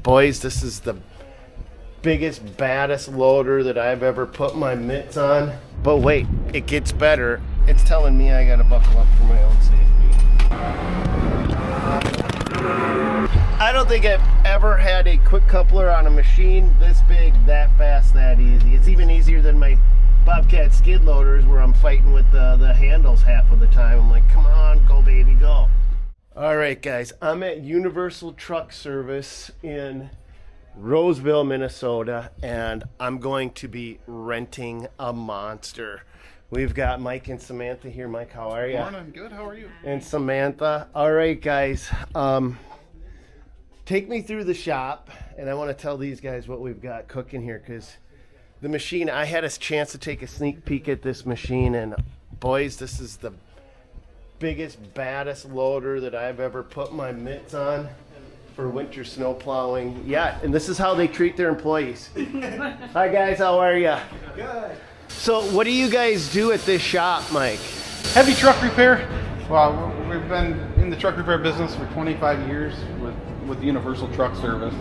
Boys, this is the biggest, baddest loader that I've ever put my mitts on. But wait, it gets better. It's telling me I gotta buckle up for my own safety. I don't think I've ever had a quick coupler on a machine this big, that fast, that easy. It's even easier than my Bobcat skid loaders where I'm fighting with the handles half of the time. I'm like, come on, go baby, go. All right, guys, I'm at Universal Truck Service in Roseville, Minnesota, and I'm going to be renting a monster. We've got Mike and Samantha here. Mike, how are you? Morning, good. How are you? And Samantha. All right, guys. Take me through the shop, and I want to tell these guys what we've got cooking here, because the machine, I had a chance to take a sneak peek at this machine, and boys, this is the biggest, baddest loader that I've ever put my mitts on for winter snow plowing. Yeah, and this is how they treat their employees. Hi guys, how are you? Good. So what do you guys do at this shop, Mike? Heavy truck repair. Well, we've been in the truck repair business for 25 years with Universal Truck Service.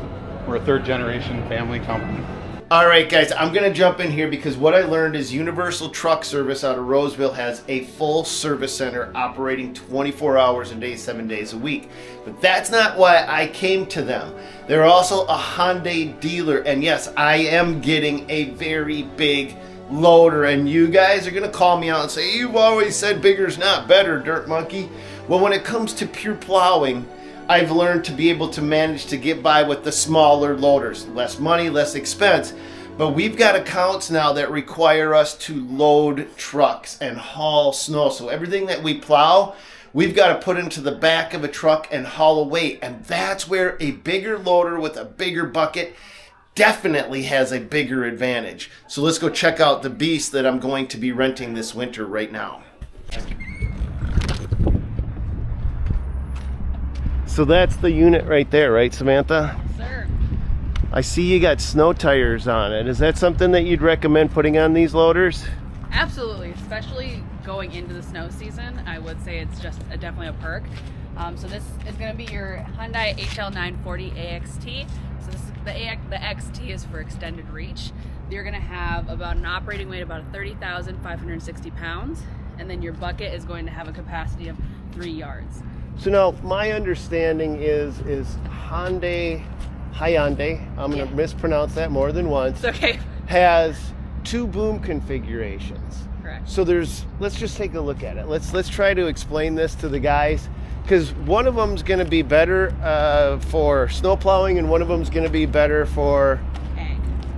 We're a third generation family company. All right, guys, I'm going to jump in here because what I learned is Universal Truck Service out of Roseville has a full service center operating 24 hours a day, 7 days a week. But that's not why I came to them. They're also a Hyundai dealer, and yes, I am getting a very big loader, and you guys are going to call me out and say, you've always said bigger's not better, dirt monkey. Well, when it comes to pure plowing, I've learned to be able to manage to get by with the smaller loaders. Less money, less expense. But we've got accounts now that require us to load trucks and haul snow. So everything that we plow, we've got to put into the back of a truck and haul away. And that's where a bigger loader with a bigger bucket definitely has a bigger advantage. So let's go check out the beast that I'm going to be renting this winter right now. So that's the unit right there, right, Samantha? Sir. I see you got snow tires on it. Is that something that you'd recommend putting on these loaders? Absolutely, especially going into the snow season. I would say it's just definitely a perk. So this is going to be your Hyundai HL940A XT. So this is the XT is for extended reach. You're going to have about an operating weight of about 30,560 pounds, and then your bucket is going to have a capacity of 3 yards. So now my understanding is Hyundai, I'm going to mispronounce that more than once. It's okay. Has two boom configurations. Correct. So let's just take a look at it. Let's try to explain this to the guys, because one of them's going to be better for snow plowing, and one of them's going to be better for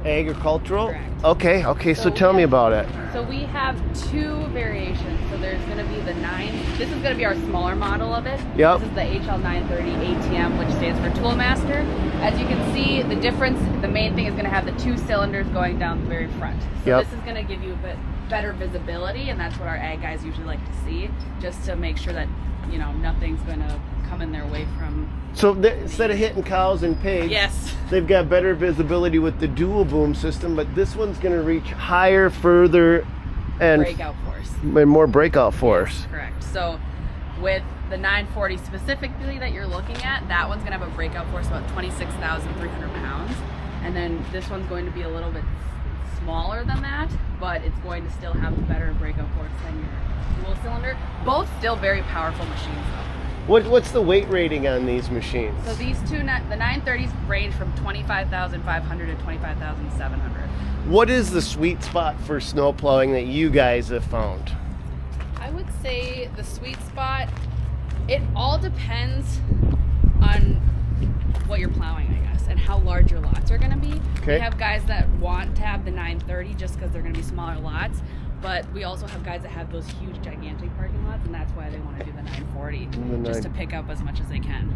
agricultural. Correct. Okay. So tell me about it. So we have two variations. So there's going to be the 9. This is going to be our smaller model of it. Yep. This is the HL930 ATM, which stands for Toolmaster. As you can see, the difference, the main thing is going to have the 2 cylinders going down the very front. So This is going to give you a bit better visibility, and that's what our ag guys usually like to see, just to make sure that, you know, nothing's going to come in their way from. So instead of hitting cows and pigs, yes, they've got better visibility with the dual boom system, but this one's going to reach higher, further, and breakout force. And more breakout force. Yes, correct. So with the 940 specifically that you're looking at, that one's going to have a breakout force of about 26,300 pounds. And then this one's going to be a little bit smaller than that, but it's going to still have a better breakout force than your dual cylinder. Both still very powerful machines though. What's the weight rating on these machines? So these two, the 930s range from 25,500 to 25,700. What is the sweet spot for snow plowing that you guys have found? I would say the sweet spot, it all depends on what you're plowing, I guess, and how large your lots are going to be. Okay. We have guys that want to have the 930 just because they're going to be smaller lots, but we also have guys that have those huge, gigantic parking lots, and that's why they want to do the 940, just to pick up as much as they can.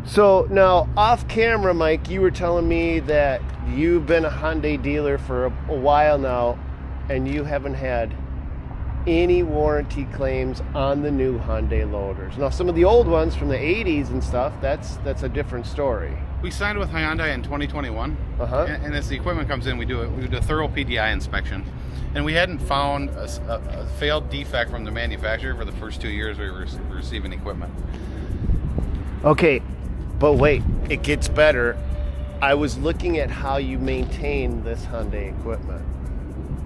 So now, off camera, Mike, you were telling me that you've been a Hyundai dealer for a while now, and you haven't had any warranty claims on the new Hyundai loaders. Now, some of the old ones from the 80s and stuff, that's a different story. We signed with Hyundai in 2021, and as the equipment comes in, we do a thorough PDI inspection, and we hadn't found a failed defect from the manufacturer for the first 2 years we were receiving equipment. Okay, but wait, it gets better. I was looking at how you maintain this Hyundai equipment.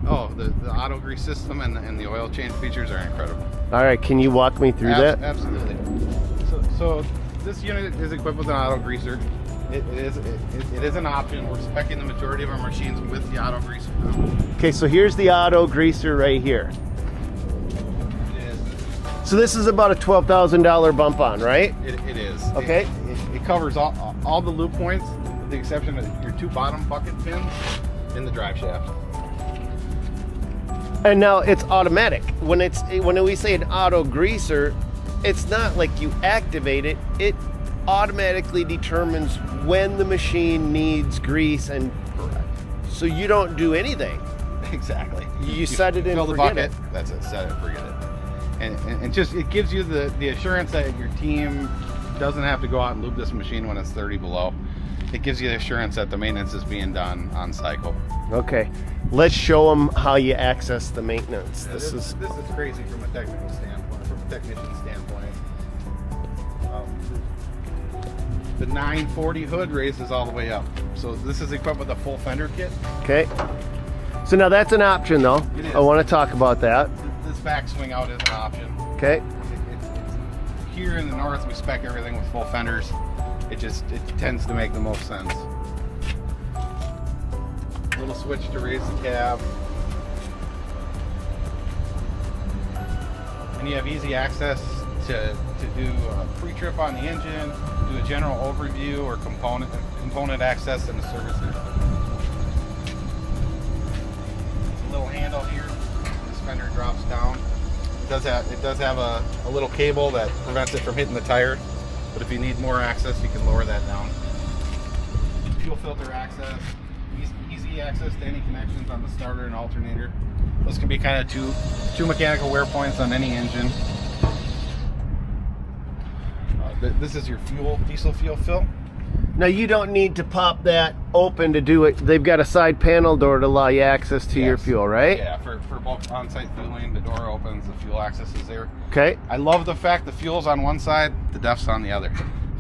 Oh, the auto grease system and the oil change features are incredible. All right, can you walk me through that? Absolutely. So this unit is equipped with an auto greaser. It is an option. We're speccing the majority of our machines with the auto greaser. Okay, so here's the auto greaser right here. It is. So this is about a $12,000 bump on, right? It is. Okay. It covers all the loop points, with the exception of your 2 bottom bucket pins in the drive shaft. And now it's automatic. When we say an auto greaser, it's not like you activate it. It automatically determines when the machine needs grease, and Correct. so you don't do anything. Exactly. You set it in, fill the forget bucket. it. That's it. Set it, forget it. And just it gives you the assurance that your team doesn't have to go out and lube this machine when it's 30 below. It gives you the assurance that the maintenance is being done on cycle. Okay, let's show them how you access the maintenance. Yeah, This is this is crazy from a technical standpoint, from a technician standpoint. The 940 hood raises all the way up. So this is equipped with a full fender kit. okay. So now that's an option, though. It is. I want to talk about that. This back swing out is an option. Okay. It's here in the north, we spec everything with full fenders. It tends to make the most sense. Little switch to raise the cab. And you have easy access to do a pre-trip on the engine, do a general overview or component access in the service center. A little handle here. This fender drops down. It does have a little cable that prevents it from hitting the tire. But if you need more access, you can lower that down. Fuel filter access, easy access to any connections on the starter and alternator. Those can be kind of two mechanical wear points on any engine. This is your diesel fuel fill. Now you don't need to pop that open to do it. They've got a side panel door to allow you access to your fuel, right? Yeah, for bulk on-site fueling, the door opens, the fuel access is there. Okay. I love the fact the fuel's on one side, the def's on the other.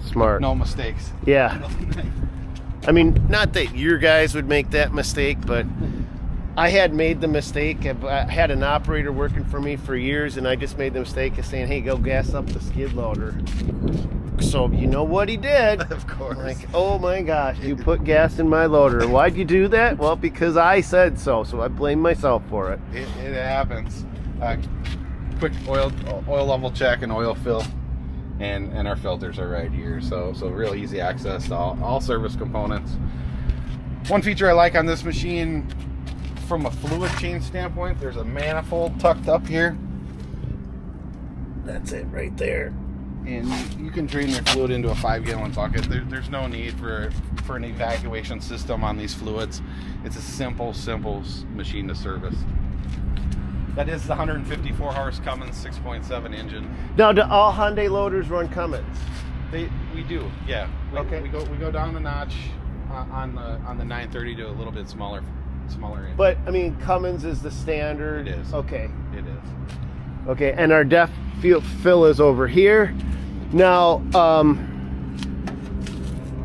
Smart. No mistakes. Yeah. I mean, not that your guys would make that mistake, but I had made the mistake. I had an operator working for me for years, and I just made the mistake of saying, hey, go gas up the skid loader. So you know what he did? Of course. Like, oh my gosh, you put gas in my loader. Why'd you do that? Well, because I said so. So I blame myself for it. It happens. Quick oil level check and oil fill, and our filters are right here. So real easy access to all service components. One feature I like on this machine, from a fluid change standpoint, there's a manifold tucked up here. That's it right there. And you can drain your fluid into a 5-gallon bucket. There's no need for an evacuation system on these fluids. It's a simple machine to service. That is the 154 horse Cummins 6.7 engine. Now, do all Hyundai loaders run Cummins? We do, yeah. Okay. We go down a notch on the 930 to a little bit smaller engine. But I mean, Cummins is the standard. It is. Okay. It is. Okay, and our depth fill is over here. Now,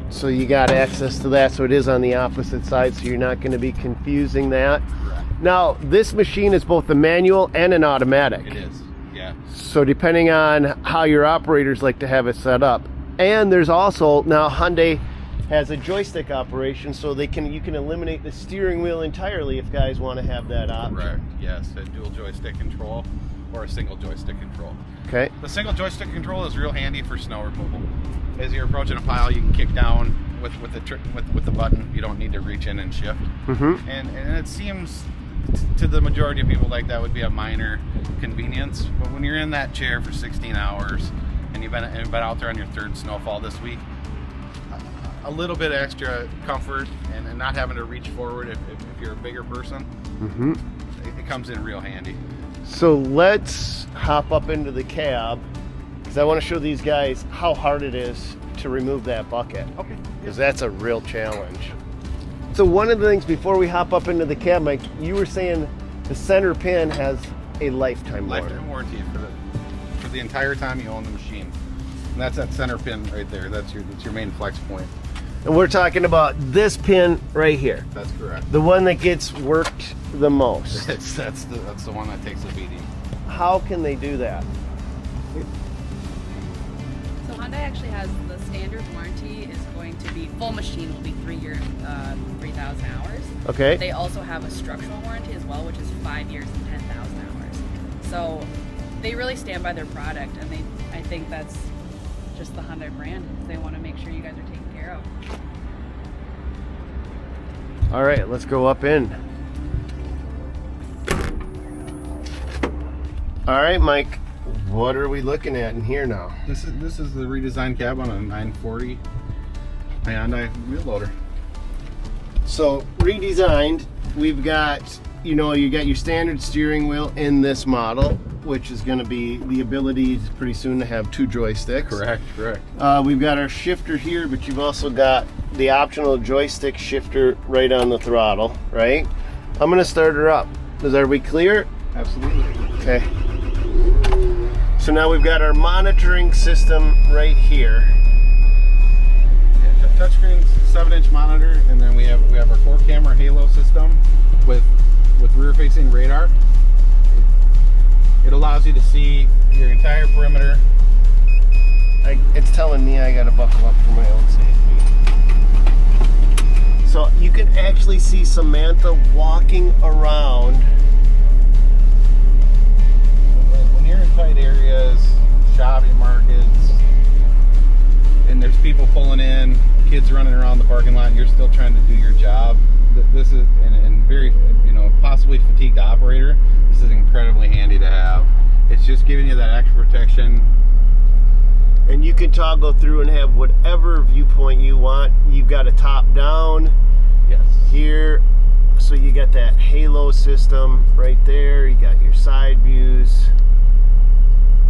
so you got access to that, so it is on the opposite side, so you're not going to be confusing that. Correct. Now, this machine is both a manual and an automatic. It is, yeah. So depending on how your operators like to have it set up. And there's also, now Hyundai has a joystick operation, so you can eliminate the steering wheel entirely if guys want to have that option. Correct, yes. A dual joystick control or a single joystick control. Okay. The single joystick control is real handy for snow removal. As you're approaching a pile, you can kick down with the button. You don't need to reach in and shift. Mm-hmm. And it seems to the majority of people like that would be a minor convenience. But when you're in that chair for 16 hours and you've been out there on your 3rd snowfall this week, a little bit extra comfort and not having to reach forward if you're a bigger person, Mm-hmm. it comes in real handy. So let's hop up into the cab, because I want to show these guys how hard it is to remove that bucket. Okay. Because that's a real challenge. So one of the things before we hop up into the cab, Mike, you were saying the center pin has a lifetime warranty. Lifetime warranty for the entire time you own the machine. And that's that center pin right there. That's your main flex point. And we're talking about this pin right here. That's correct. The one that gets worked the most. That's the one that takes a beating. How can they do that? So Hyundai actually has the standard warranty is going to be full machine will be 3 years, 3,000 hours. Okay. They also have a structural warranty as well, which is 5 years and 10,000 hours. So they really stand by their product, and I think that's just the Hyundai brand. They want to make sure you guys are taken care of. All right, let's go up in. All right, Mike, what are we looking at in here now? This is the redesigned cab on a 940 Hyundai wheel loader. So redesigned, we've got, you got your standard steering wheel in this model, which is going to be the ability pretty soon to have 2 joysticks. Correct. We've got our shifter here, but you've also got the optional joystick shifter right on the throttle, right? I'm going to start her up. Are we clear? Absolutely. Okay. So now we've got our monitoring system right here. Yeah, touchscreen 7-inch monitor, and then we have our 4-camera halo system with rear-facing radar. It allows you to see your entire perimeter. It's telling me I gotta buckle up for my own safety. So you can actually see Samantha walking around. When you're in tight areas, shopping markets, and there's people pulling in, kids running around the parking lot, and you're still trying to do your job, this is, and very, possibly fatigued operator, this is incredibly handy to have. It's just giving you that extra protection. And you can toggle through and have whatever viewpoint you want. You've got a top down. Yes. Here, so you got that halo system right there. You got your side views,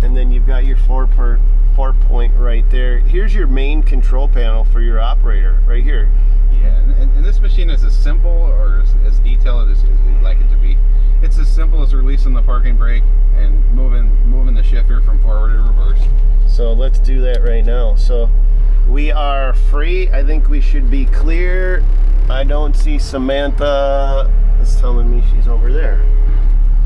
and then you've got your 4-point right there. Here's your main control panel for your operator right here. Yeah, and this machine is as simple or as detailed as you'd like it to be. It's as simple as releasing the parking brake and moving the shifter from forward to reverse. So let's do that right now. So we are free. I think we should be clear. I don't see Samantha. It's telling me she's over there.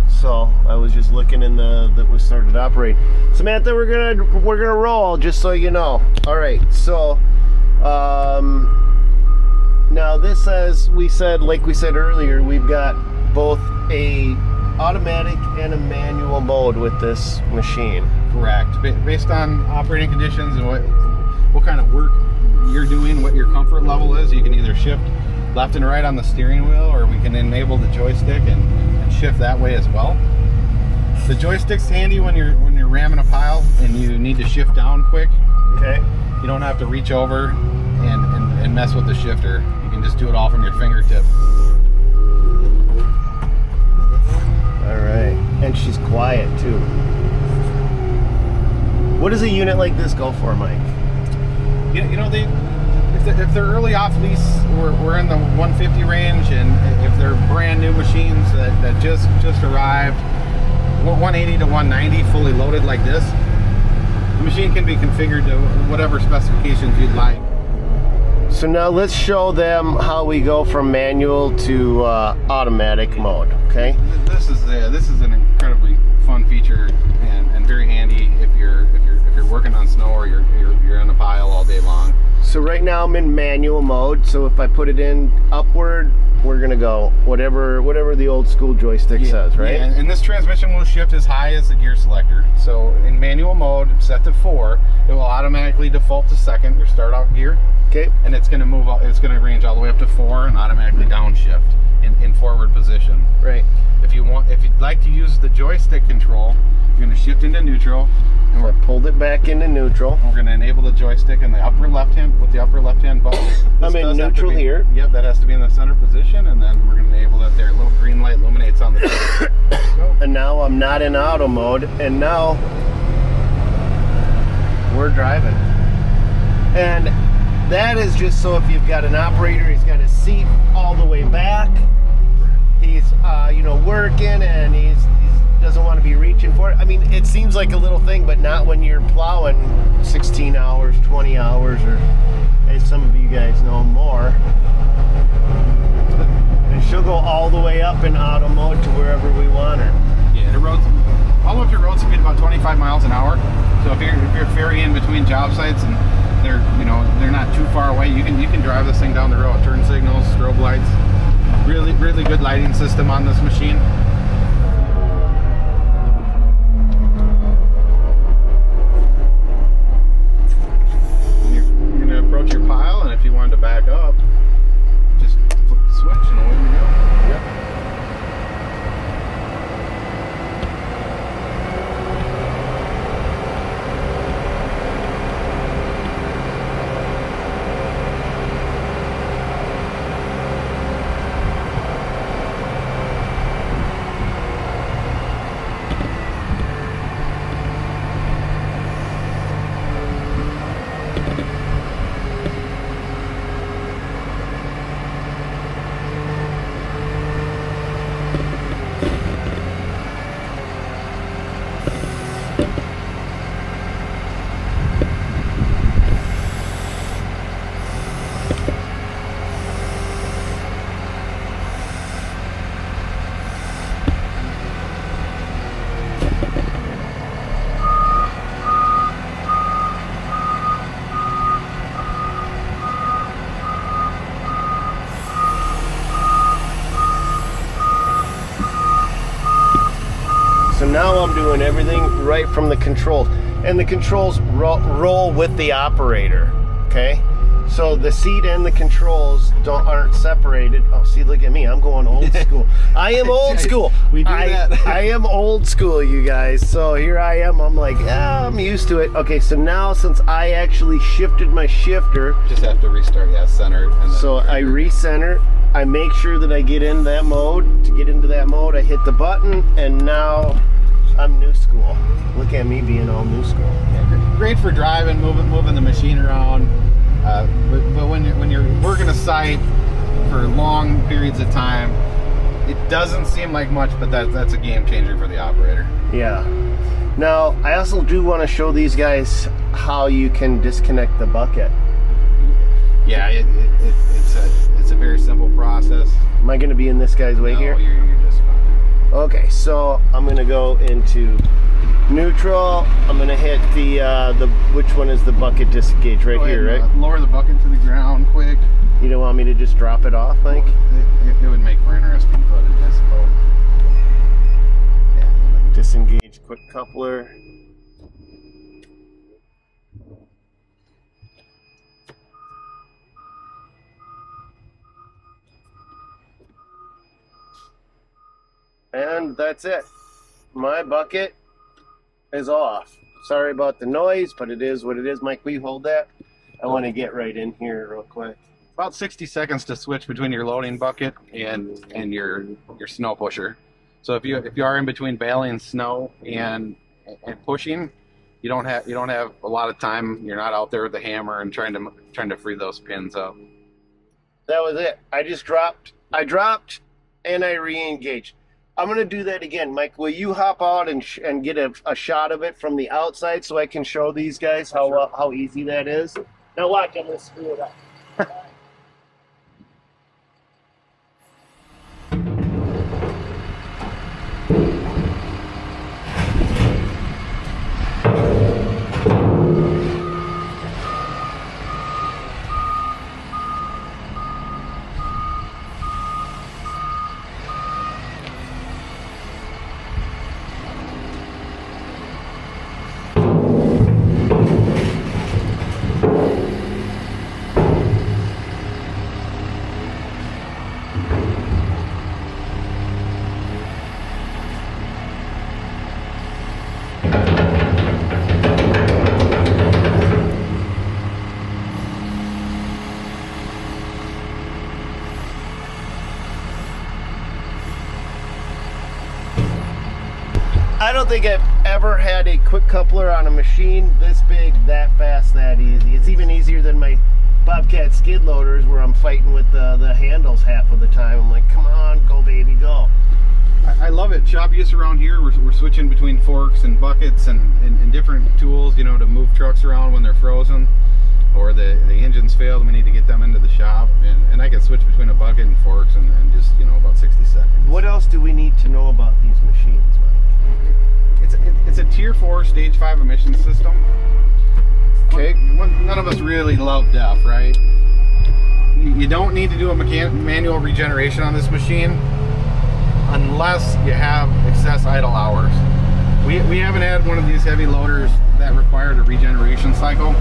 So I was just looking in that was started to operate. Samantha, we're gonna roll, just so you know. All right. So now this says like we said earlier, we've got both a automatic and a manual mode with this machine. Correct. Based on operating conditions and what kind of work you're doing, what your comfort level is, you can either shift left and right on the steering wheel, or we can enable the joystick and shift that way as well. The joystick's handy when you're ramming a pile and you need to shift down quick. Okay. You don't have to reach over and mess with the shifter. You can just do it all from your fingertip. All right, and she's quiet too. What does a unit like this go for, Mike? If they're early off lease, we're in the 150 range, and if they're brand new machines that just arrived, 180 to 190 fully loaded like this, the machine can be configured to whatever specifications you'd like. So now let's show them how we go from manual to automatic mode. Okay. This is an incredibly fun feature and very handy if you're working on snow or you're in a pile all day long. So right now I'm in manual mode. So if I put it in upward, we're gonna go whatever the old school joystick says, right? Yeah, and this transmission will shift as high as the gear selector. So in manual mode, set to 4, it will automatically default to second, your start out gear. Okay. And it's gonna move. It's gonna range all the way up to 4 and automatically downshift in forward position. Right. If you'd like to use the joystick control, you're gonna shift into neutral. And So I pulled it back into neutral. we're gonna enable the joystick in the upper left hand with the upper left hand button. I'm in neutral here. Yep, that has to be in the center position, and then we're gonna enable that there. A little green light illuminates on the And now I'm not in auto mode, and now we're driving. And that is just so if you've got an operator, he's got his seat all the way back, he's working, and he doesn't want to be reaching for it. I mean, it seems like a little thing, but not when you're plowing 16 hours, 20 hours, or as some of you guys know more. And she'll go all the way up in auto mode to wherever we want her. Yeah, the roads, all up to road speed about 25 miles an hour. So if you're ferrying between job sites and they're not too far away, you can drive this thing down the road. Turn signals, strobe lights, really good lighting system on this machine. You're gonna approach your pile, and if you wanted to back up, just flip the switch and away we go. Yep. So now I'm doing everything right from the controls, and the controls roll with the operator. Okay, so the seat and the controls aren't separated. Oh, see, look at me, I'm going old school. I am old school. We do that. I am old school, you guys. So here I am. I'm like, I'm used to it. Okay, so now since I actually shifted my shifter, Just have to restart, center. And then so I recenter. I make sure that I get in that mode. To get into that mode, I hit the button, and now I'm new school. Look at me being all new school. Yeah, great for driving, moving the machine around. But when you're working a site for long periods of time, it doesn't seem like much, but that's a game changer for the operator. Yeah. Now, I also do want to show these guys how you can disconnect the bucket. Yeah, it's a very simple process. Am I going to be in this guy's way here? You're just fine. Okay, so I'm going to go into neutral. I'm going to hit the which one is the bucket disengage right here, right? Lower the bucket to the ground quick. You don't want me to just drop it off, Mike? It would make for interesting footage, I suppose. Yeah. Disengage quick coupler. And that's it. My bucket is off. Sorry about the noise, but it is what it is. Mike, will you hold that? I want to get right in here real quick. About 60 seconds to switch between your loading bucket and your snow pusher. So if you are in between baling snow and pushing, you don't have a lot of time. You're not out there with the hammer and trying to free those pins up. That was it. I dropped and I re-engaged. I'm going to do that again. Mike, will you hop out and get a shot of it from the outside so I can show these guys how easy that is? Now watch, I'm going to screw it up. I don't think I've ever had a quick coupler on a machine this big, that fast, that easy. It's even easier than my Bobcat skid loaders where I'm fighting with the handles half of the time. I'm like, come on, go baby, go. I love it. Shop use around here, we're switching between forks and buckets and different tools, to move trucks around when they're frozen. or the engine's failed and we need to get them into the shop, and I can switch between a bucket and forks in just, you know, about 60 seconds. What else do we need to know about these machines, Mike? It's a Tier 4 Stage 5 emission system. Okay. None of us really love DEF, right? You don't need to do a manual regeneration on this machine unless you have excess idle hours. We haven't had one of these heavy loaders that required a regeneration cycle,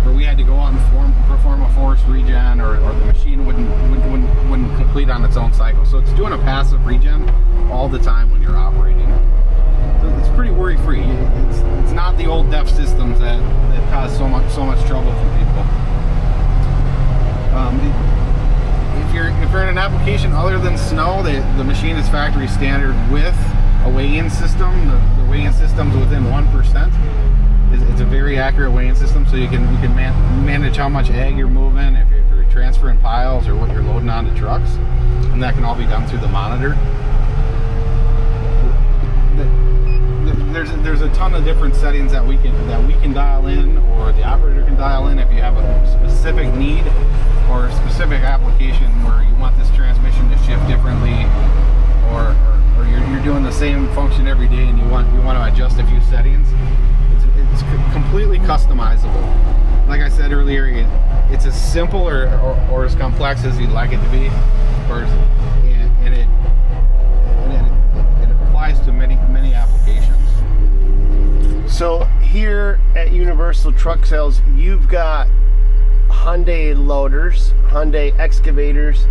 where we had to go out and perform a forced regen, or the machine wouldn't complete on its own cycle. So it's doing a passive regen all the time when you're operating. So it's pretty worry-free. It's not the old DEF systems that cause so much trouble for people. If you're in an application other than snow, the machine is factory standard with a weigh-in system. The weigh-in system's within 1%. It's a very accurate weigh-in system, so you can manage how much ag you're moving, if you're transferring piles, or what you're loading onto trucks, and that can all be done through the monitor. There's a ton of different settings that we can dial in, or the operator can dial in if you have a specific need or a specific application where you want this transmission to shift differently, or you're doing the same function every day and you want to adjust a few settings. It's completely customizable. Like I said earlier, it's as simple or as complex as you'd like it to be, and it applies to many applications. So here at Universal Truck Sales, you've got Hyundai loaders, Hyundai excavators,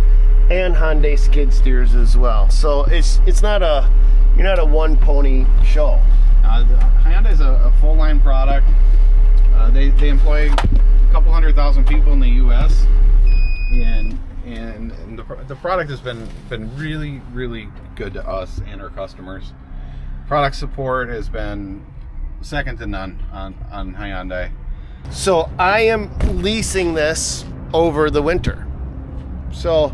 and Hyundai skid steers as well. So it's not you're not a one pony show. Hyundai is a full line product. They employ a couple 100,000 people in the U.S. and the product has been really, really good to us and our customers. Product support has been second to none on Hyundai. So I am leasing this over the winter. So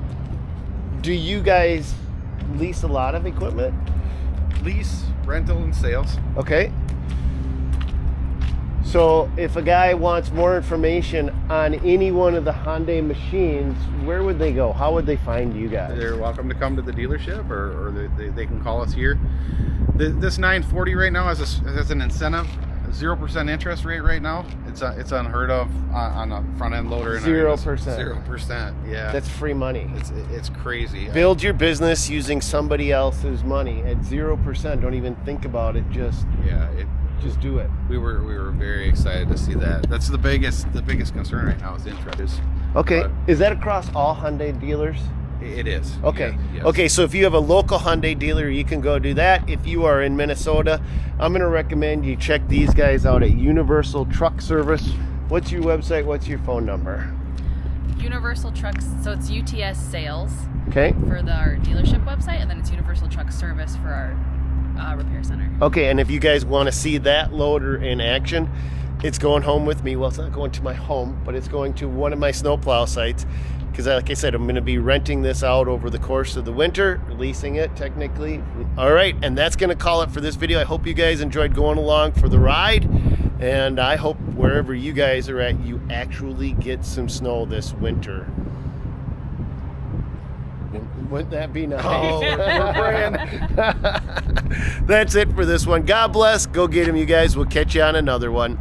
do you guys lease a lot of equipment? Lease, rental, and sales. Okay. So if a guy wants more information on any one of the Hyundai machines, where would they go? How would they find you guys? They're welcome to come to the dealership, or they can call us here. This 940 right now has an incentive, 0% interest rate right now. It's unheard of on a front end loader. 0%. 0%. Yeah. That's free money. It's crazy. Build your business using somebody else's money at 0%. Don't even think about it. Just do it. We were very excited to see that. That's the biggest concern right now is interest. Okay. Is that across all Hyundai dealers? It is. Okay. Yes. Okay, so if you have a local Hyundai dealer, you can go do that. If you are in Minnesota, I'm going to recommend you check these guys out at Universal Truck Service. What's your website? What's your phone number? Universal Trucks, so it's UTS Sales Okay. for our dealership website, and then it's Universal Truck Service for our repair center. Okay, and if you guys want to see that loader in action, it's going home with me. Well, it's not going to my home, but it's going to one of my snowplow sites. Because like I said, I'm going to be renting this out over the course of the winter, leasing it technically. All right, and that's going to call it for this video. I hope you guys enjoyed going along for the ride, and I hope wherever you guys are at, you actually get some snow this winter. Wouldn't that be nice? Oh, we're praying. That's it for this one. God bless. Go get him, you guys. We'll catch you on another one.